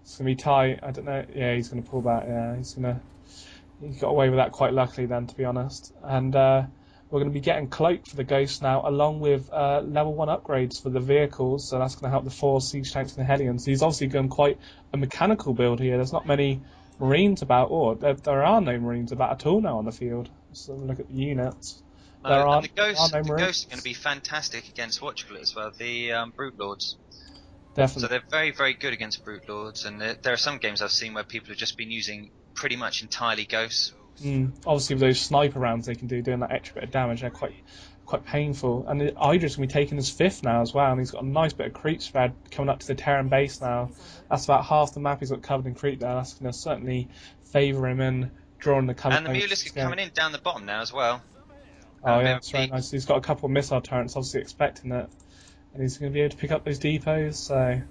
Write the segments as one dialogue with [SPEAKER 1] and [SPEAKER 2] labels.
[SPEAKER 1] It's going to be tight. I don't know. Yeah, he's going to pull back. Yeah, he got away with that quite luckily then, to be honest. And we're going to be getting cloaked for the Ghost now, along with level 1 upgrades for the vehicles. So that's going to help the 4 siege tanks and the Hellions. He's obviously going quite a mechanical build here. There's not many Marines about, or there are no Marines about at all now on the field. So look at the units.
[SPEAKER 2] The Ghosts are going to be fantastic against what you call it as well, the Brute Lords.
[SPEAKER 1] Definitely.
[SPEAKER 2] So they're very, very good against Brute Lords, and there are some games I've seen where people have just been using pretty much entirely Ghosts.
[SPEAKER 1] Obviously, with those sniper rounds they can do, doing that extra bit of damage, they're quite painful. And EGIdra's going to be taking his 5th now as well, and he's got a nice bit of creep spread coming up to the Terran base now. That's about half the map he's got covered in creep there. That's going to certainly favour him in drawing the cover.
[SPEAKER 2] And the Mulisk coming in down the bottom now as well.
[SPEAKER 1] Oh yeah, that's very nice. He's got a couple of missile turrets, obviously expecting it. And he's going to be able to pick up those depots, so...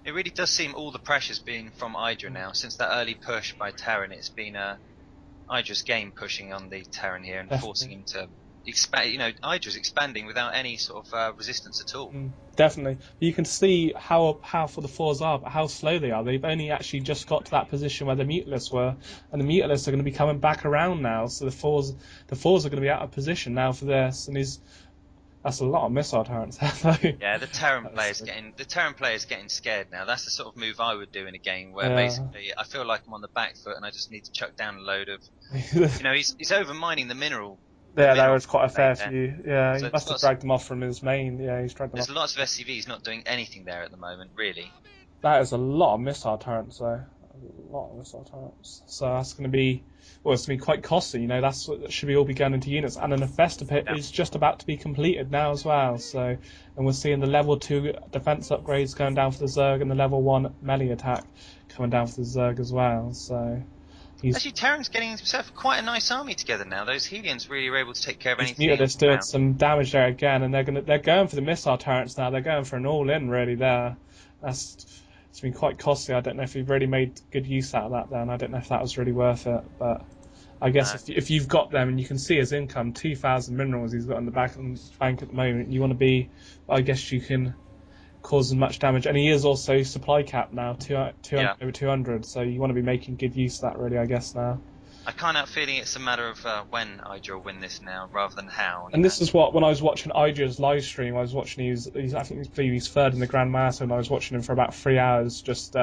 [SPEAKER 2] It really does seem all the pressure's been from EGIdra now. Since that early push by Terran, it's been EGIdra's game pushing on the Terran here and forcing him to expand. You know, EGIdra's expanding without any sort of resistance at all.
[SPEAKER 1] Definitely. You can see how powerful the 4s are, but how slow they are. They've only actually just got to that position where the Mutalisks were, and the Mutalisks are going to be coming back around now, so the 4s are going to be out of position now for this, and that's a lot of missile turrets.
[SPEAKER 2] Yeah, the Terran player's getting scared now. That's the sort of move I would do in a game where basically I feel like I'm on the back foot and I just need to chuck down a load of. You know, he's overmining the mineral.
[SPEAKER 1] Yeah, there was quite a fair few. Yeah, so he must have dragged them off from his main. Yeah, he's dragged them off.
[SPEAKER 2] There's lots of SCVs not doing anything there at the moment, really.
[SPEAKER 1] That is a lot of missile turrets, though. A lot of missile turrets. So that's going to be. Well, it's going to be quite costly, you know, that should be all be going into units. And an Infestor Pit is just about to be completed now as well. So, and we're seeing the level 2 defense upgrades going down for the Zerg and the level 1 melee attack coming down for the Zerg as well. So,
[SPEAKER 2] actually, Terran's getting himself quite a nice army together now. Those Hellions really are able to take care of anything.
[SPEAKER 1] They're doing some damage there again, and they're going for the missile turrets now. They're going for an all-in really there. It's been quite costly. I don't know if we've really made good use out of that then. I don't know if that was really worth it, but I guess if you've got them and you can see his income, 2,000 minerals he's got in the bank at the moment, you want to be, I guess you can cause as much damage. And he is also supply capped now, over 200, so you want to be making good use of that really, I guess, now.
[SPEAKER 2] I can't help feeling it's a matter of when EGIdra will win this now, rather than how.
[SPEAKER 1] And this is what, when I was watching EGIdra's live stream, I was watching, I think he's 3rd in the Grand Master, and I was watching him for about 3 hours, just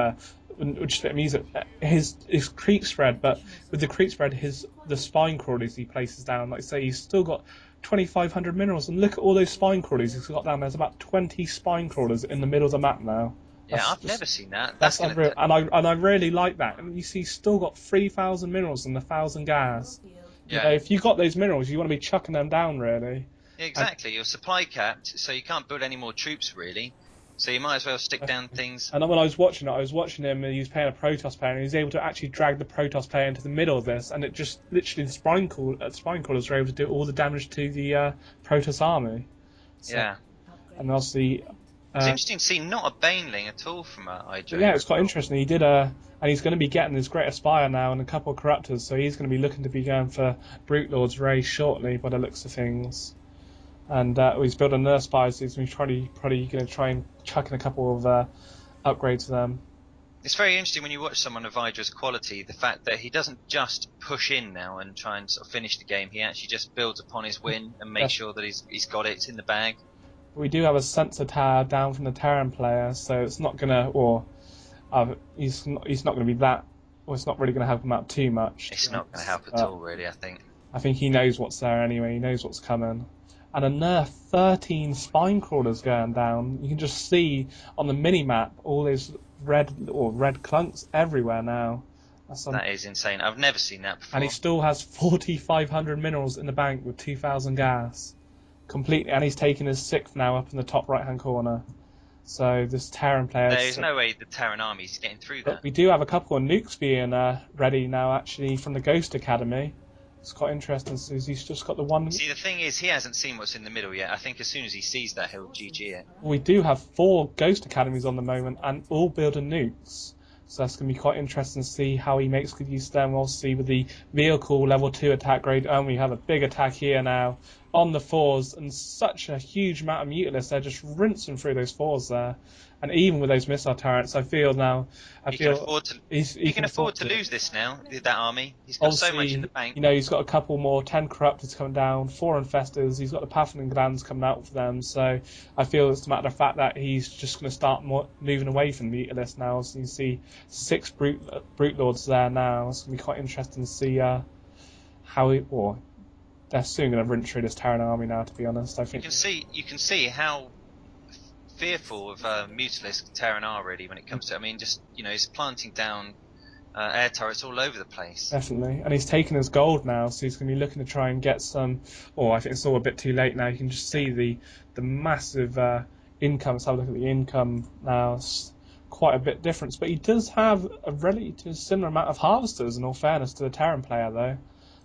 [SPEAKER 1] music. His creep spread, but with the creep spread, the spine crawlers he places down, like I say, he's still got 2,500 minerals, and look at all those spine crawlers he's got down. There's about 20 spine crawlers in the middle of the map now.
[SPEAKER 2] Yeah, I've never seen that.
[SPEAKER 1] That's unreal, and I really like that. And you see, still got 3,000 minerals and 1,000 gas.
[SPEAKER 2] Yeah.
[SPEAKER 1] You know, if you got those minerals, you want to be chucking them down, really.
[SPEAKER 2] Yeah, exactly. You're supply capped, so you can't build any more troops, really. So you might as well stick down things.
[SPEAKER 1] And when I was watching him, and he was playing a Protoss player, and he was able to actually drag the Protoss player into the middle of this, and it just literally the spine crawlers were able to do all the damage to the Protoss army. So,
[SPEAKER 2] yeah.
[SPEAKER 1] And obviously.
[SPEAKER 2] It's interesting to see not a Baneling at all from EGIdra.
[SPEAKER 1] Yeah, it's quite interesting. He did and he's going to be getting his Great Aspire now and a couple of Corruptors, so he's going to be looking to be going for Brute Lords very shortly by the looks of things. And he's built a Nurse Spire, so he's probably going to try and chuck in a couple of upgrades for them.
[SPEAKER 2] It's very interesting when you watch someone of EGIdra's quality, the fact that he doesn't just push in now and try and sort of finish the game. He actually just builds upon his win and makes sure that he's got it, it's in the bag.
[SPEAKER 1] We do have a sensor tower down from the Terran player, so it's not gonna, he's not gonna be that, or it's not really gonna help him out too much.
[SPEAKER 2] It's not gonna help at all, really.
[SPEAKER 1] I think he knows what's there anyway. He knows what's coming. And a nerf 13 spine crawlers going down. You can just see on the mini map all those red clunks everywhere now.
[SPEAKER 2] That is insane. I've never seen that before.
[SPEAKER 1] And he still has 4,500 minerals in the bank with 2,000 gas. Completely, and he's taking his 6th now up in the top right-hand corner. So this Terran player.
[SPEAKER 2] There's no way the Terran army's getting through that.
[SPEAKER 1] But we do have a couple of nukes being ready now, actually, from the Ghost Academy. It's quite interesting. So he's just got the one.
[SPEAKER 2] See, the thing is, he hasn't seen what's in the middle yet. I think as soon as he sees that, he'll GG it.
[SPEAKER 1] We do have 4 Ghost Academies on the moment, and all building nukes. So that's going to be quite interesting to see how he makes good use of them. We'll see with the vehicle level 2 attack grade, and we have a big attack here now. on the fours, and such a huge amount of Mutalisks. They're just rinsing through those fours there. And even with those missile turrets, I feel
[SPEAKER 2] He can afford to. He can afford to
[SPEAKER 1] it.
[SPEAKER 2] lose this now. That army. He's got so much in the
[SPEAKER 1] Obviously,
[SPEAKER 2] bank.
[SPEAKER 1] you know, he's got a couple more 10 Corruptors coming down, 4 Infestors, he's got the Pathfinder Glands coming out for them, so I feel it's a matter of fact that he's just going to start moving away from the Mutalisks now. So you see 6 Brute Lords there now. It's going to be quite interesting to see how he... Or they're soon going to rinse through this Terran army now, to be honest. I think
[SPEAKER 2] You can see how fearful of Mutalisk Terran are really when it comes to. I mean, just he's planting down air turrets all over the place.
[SPEAKER 1] Definitely, and he's taken his gold now, so he's going to be looking to try and get some. Or I think it's all a bit too late now. You can just see the massive income. Let's have a look at the income now. It's quite a bit different, but he does have a relatively similar amount of harvesters. In all fairness to the Terran player, though.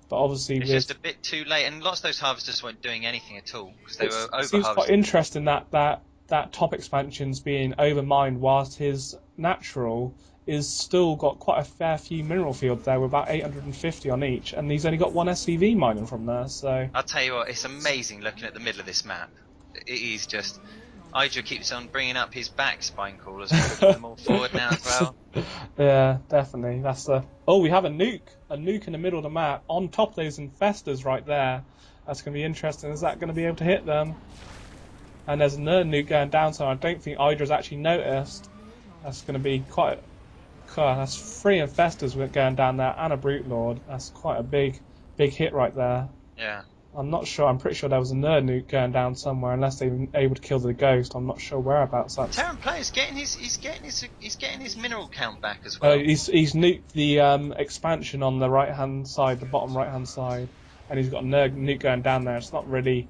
[SPEAKER 1] But obviously,
[SPEAKER 2] it's just a bit too late, and lots of those harvesters weren't doing anything at all because they were over. It
[SPEAKER 1] seems quite interesting that top expansion's being overmined, whilst his natural is still got quite a fair few mineral fields there, with about 850 on each, and he's only got 1 SCV mining from there. So
[SPEAKER 2] I'll tell you what, it's amazing looking at the middle of this map. It is just. EGIdrA keeps on bringing up his back spine crawlers and putting them all forward now as well.
[SPEAKER 1] Yeah, definitely. That's the. Oh, we have a nuke in the middle of the map on top of those infestors right there. That's going to be interesting. Is that going to be able to hit them? And there's another nuke going down, so I don't think EGIdRA's actually noticed. That's going to be quite. That's 3 infestors going down there and a Brute Lord. That's quite a big hit right there.
[SPEAKER 2] Yeah.
[SPEAKER 1] I'm not sure. I'm pretty sure there was a nerd nuke going down somewhere, unless they were able to kill the ghost. I'm not sure whereabouts.
[SPEAKER 2] Terran player's getting he's getting his mineral count back as well.
[SPEAKER 1] He's nuked the expansion on the right hand side, the bottom right hand side, and he's got a nuke going down there. It's not really,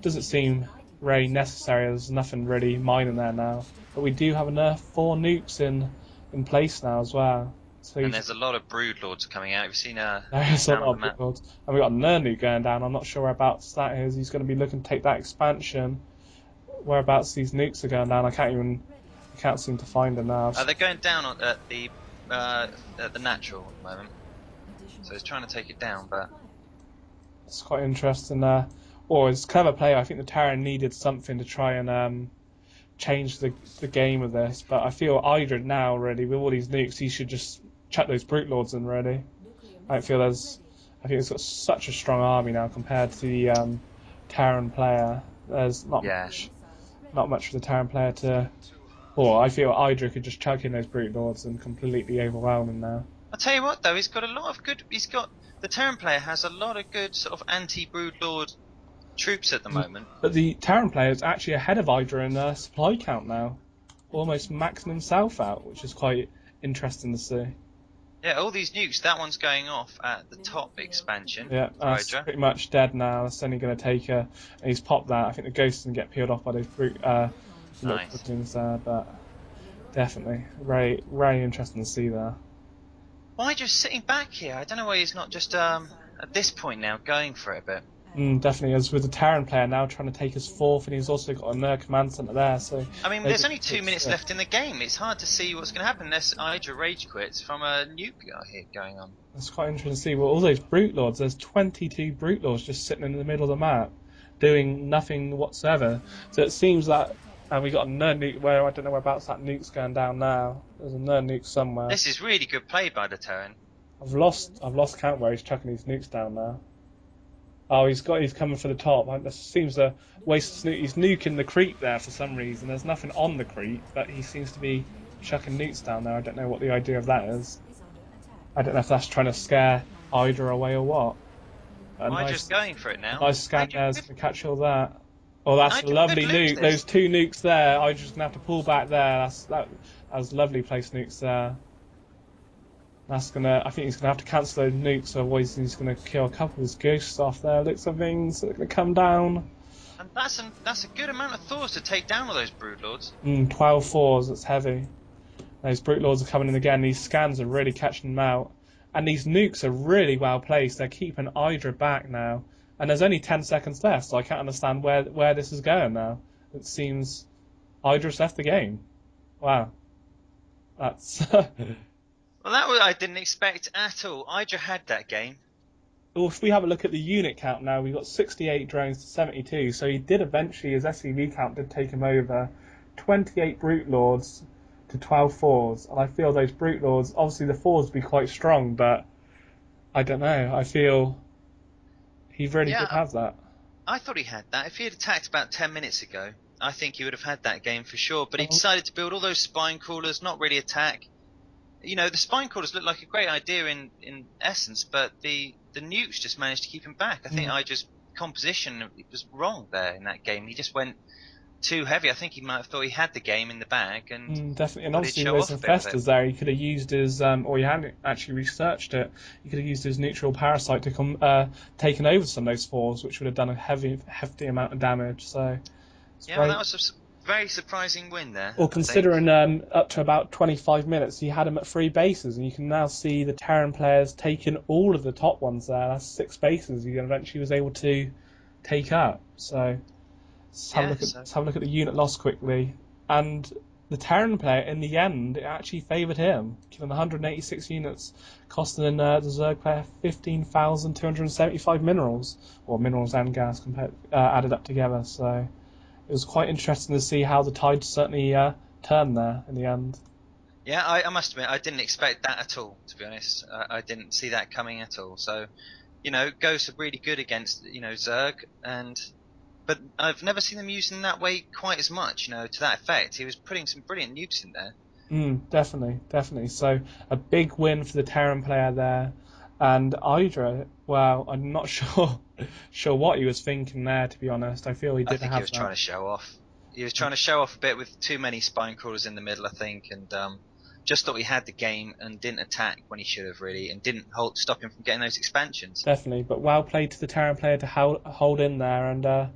[SPEAKER 1] doesn't seem very necessary. There's nothing really mining there now, but we do have enough 4 nukes in place now as well. So
[SPEAKER 2] and there's a lot of Brood Lords coming out. You've seen
[SPEAKER 1] there's a lot of Brood Lords, and we got a nuke going down. I'm not sure whereabouts that is. He's going to be looking to take that expansion. Whereabouts these nukes are going down, I can't seem to find them now.
[SPEAKER 2] They're going down at the natural at the moment. So he's trying to take it down, but
[SPEAKER 1] it's quite interesting. Or it's a clever play. I think the Terran needed something to try and change the game of this. But I feel EGIdRA now, really, with all these nukes, he should just chuck those Brute Lords in, really. I think it's got such a strong army now compared to the Terran player. There's not much for the Terran player to. Or I feel EGIdRA could just chuck in those Brute Lords and completely overwhelm him now.
[SPEAKER 2] I'll tell you what, though, the Terran player has a lot of good sort of anti-Brood Lord troops at the moment.
[SPEAKER 1] But the Terran player is actually ahead of EGIdRA in supply count now. Almost maximum self out, which is quite interesting to see.
[SPEAKER 2] Yeah, all these nukes, that one's going off at the top expansion.
[SPEAKER 1] Yeah, that's
[SPEAKER 2] EGIdRA.
[SPEAKER 1] pretty much dead now. That's only going to take and he's popped that. I think the ghost can get peeled off by those brute things there, but definitely very, very interesting to see there.
[SPEAKER 2] Why just sitting back here? I don't know why he's not just at this point now going for it a bit.
[SPEAKER 1] Definitely, as with the Terran player now trying to take his 4th, and he's also got a Nerd command center there. So
[SPEAKER 2] I mean, there's only 2 minutes left in the game. It's hard to see what's going to happen unless EGIdRA rage quits from a nuke hit going on.
[SPEAKER 1] It's quite interesting to see. Well, all those Brute Lords, there's 22 Brute Lords just sitting in the middle of the map, doing nothing whatsoever. So it seems that, and we got a Nerd nuke where I don't know whereabouts that nuke's going down now. There's a Nerd nuke somewhere.
[SPEAKER 2] This is really good play by the Terran.
[SPEAKER 1] I've lost count where he's chucking these nukes down now. Oh, he's coming for the top. That seems a waste of nuke. He's nuking the creep there for some reason. There's nothing on the creep, but he seems to be chucking nukes down there. I don't know what the idea of that is. I don't know if that's trying to scare EGIdRA away or what.
[SPEAKER 2] EGIDRA's going for it now.
[SPEAKER 1] Nice scan there's to catch all that. Oh, that's a lovely nuke. Those 2 nukes there. EGIDRA's going to have to pull back there. That was lovely place nukes there. I think he's gonna have to cancel those nukes, otherwise he's gonna kill a couple of his ghosts off there. Looks of things that are gonna come down.
[SPEAKER 2] And that's a good amount of Thors to take down all those Brood Lords.
[SPEAKER 1] 12 4s, that's heavy. Those Brute Lords are coming in again. These scans are really catching them out, and these nukes are really well placed. They're keeping EGIdRA back now, and there's only 10 seconds left, so I can't understand where this is going now. It seems EGIdRA's left the game. Wow, that's.
[SPEAKER 2] Well, I didn't expect at all. EGIdRA had that game.
[SPEAKER 1] well, if we have a look at the unit count now, we've got 68 drones to 72. So he did eventually, his SCV count did take him over 28 Brute Lords to 12 fours. And I feel those Brute Lords, obviously the fours would be quite strong, but I don't know. I feel he really did have that.
[SPEAKER 2] I thought he had that. If he had attacked about 10 minutes ago, I think he would have had that game for sure. But he decided to build all those spine crawlers, not really attack. You know, the spine crawlers looked like a great idea in essence, but the nukes just managed to keep him back. I think EGIDRA's composition was wrong there in that game. He just went too heavy. I think he might have thought he had the game in the bag, and
[SPEAKER 1] definitely. And obviously, those infestors there, he could have used his, or he hadn't actually researched it. He could have used his neutral parasite to come, taken over some of those fours, which would have done a hefty amount of damage. So
[SPEAKER 2] yeah, that was a very surprising win there.
[SPEAKER 1] Well, considering up to about 25 minutes, he had him at 3 bases, and you can now see the Terran players taking all of the top ones there. That's 6 bases he eventually was able to take out. So let's have a look at the unit loss quickly. And the Terran player, in the end, it actually favoured him, killing 186 units, costing the Zerg player 15,275 minerals, or minerals and gas added up together. So it was quite interesting to see how the tide certainly turned there in the end.
[SPEAKER 2] Yeah, I must admit, I didn't expect that at all, to be honest. I didn't see that coming at all. So, you know, Ghosts are really good against, you know, Zerg, but I've never seen them used in that way quite as much, you know, to that effect. He was putting some brilliant nukes in there.
[SPEAKER 1] Definitely. So a big win for the Terran player there. And EGIDRA, well, I'm not sure what he was thinking there, to be honest. I feel he did have that.
[SPEAKER 2] I think he was trying to show off. He was trying to show off a bit with too many spine crawlers in the middle, I think, and just thought he had the game and didn't attack when he should have, really, and didn't stop him from getting those expansions.
[SPEAKER 1] Definitely, but well played to the Terran player to hold in there and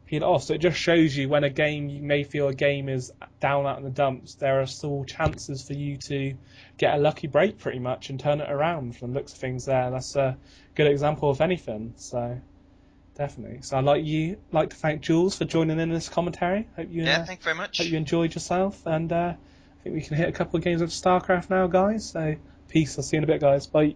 [SPEAKER 1] peel it off. So it just shows you when you may feel a game is down out in the dumps, there are still chances for you to get a lucky break pretty much and turn it around from the looks of things there. That's a good example of anything. So definitely. So I'd like to thank Jules for joining in this commentary. Hope you
[SPEAKER 2] thank you very much.
[SPEAKER 1] Hope you enjoyed yourself, and I think we can hit a couple of games of StarCraft now, guys. So peace. I'll see you in a bit, guys. Bye.